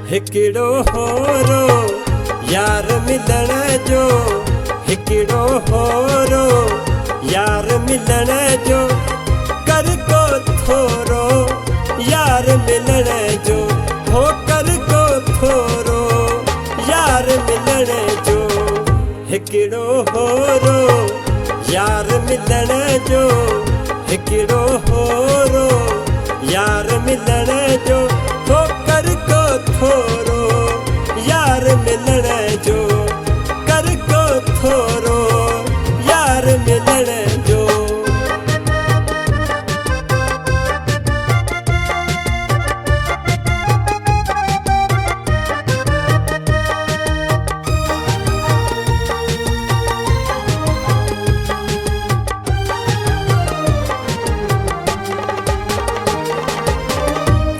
हिकिड़ो होरो यार मिलण जो, हिकिड़ो होरो यार मिलण जो, कर को थोरो यार मिलण जो, हो कर को थोरो यार मिलण जो। हिकिड़ो होरो यार मिलण जो, हिकिड़ो होरो यार मिलण जो, हो कर को थोरो यार मिलण जो, कर को थोरो यार मिलण जो।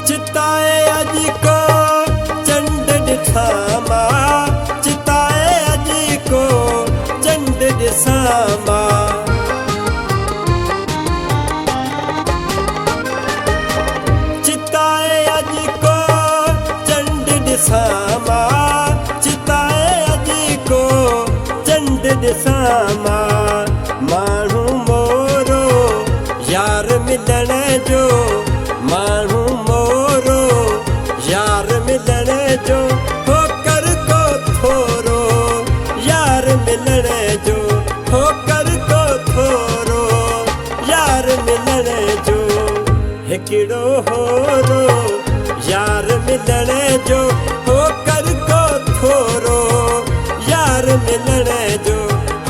चिताए अज को चंड ॾिसामा, चिताए अज को चंड ॾिसामा, चिताए अज को चंड ॾिसामा, चिताए अज को चंड ॾिसामा। माण्हू मोरो यार मिलण जो, माण्हू मोरो यार मिलण जो, हो कर को थोरो यार मिलण जो, हो कर को थोरो यार मिलण जो। हिकिड़ो होरो यार मिलण जो, हो कर को थोरो यार मिलण जो,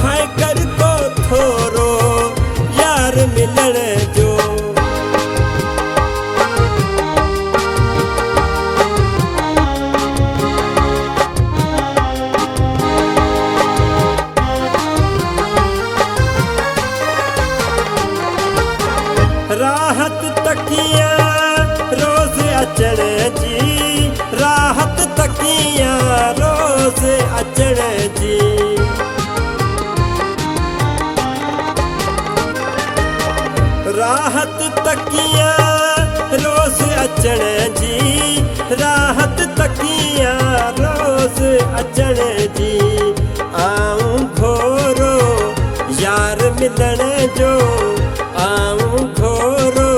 हाय कर को थोरो यार मिलण जो। राहत तकिया रोज़ अचण जी, राहत तकिया रोज़ अचण जी, राहत तकिया रोज़ अचण जी, राहत तकिया रोज़ अचण जी। आऊं घोरो यार मिलण जो, आऊं घोरो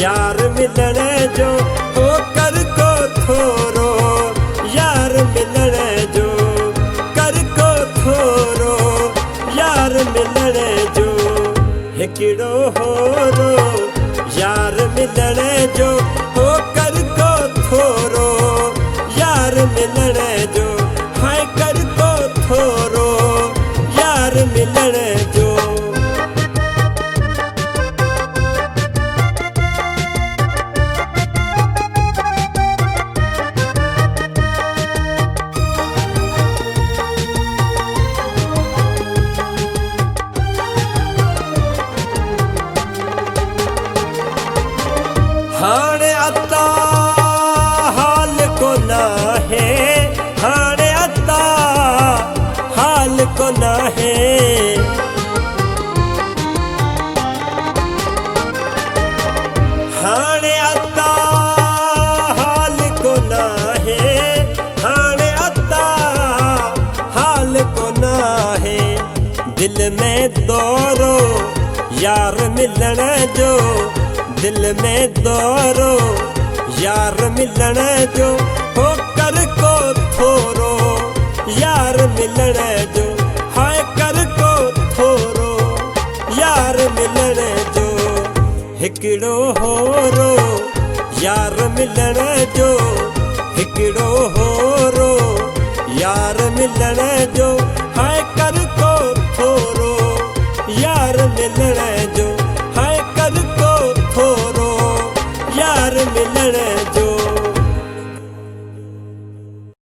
यार मिलण जो, हो कर को थोरो यार मिलण जो, कर को थोरो यार मिलण जो। हिकिड़ो होरो यार मिलण जो, हो कर को थोरो यार मिलण जो, हाय कर को थोरो यार मिलण जो। हाणे अता हाल को नाहे, हाणे अता हाल को नाहे, हाणे अता हाल को नाहे, हाणे अता हाल को नाहे। दिल में दौरो यार मिलण जो, दिल में दौरो यार मिलण जो, हो कर को थोरो यार मिलण जो, हाय कर को थोरो यार मिलण जो। हिकिड़ो होरो यार मिलण जो, हिकिड़ो होरो यार मिलण जो,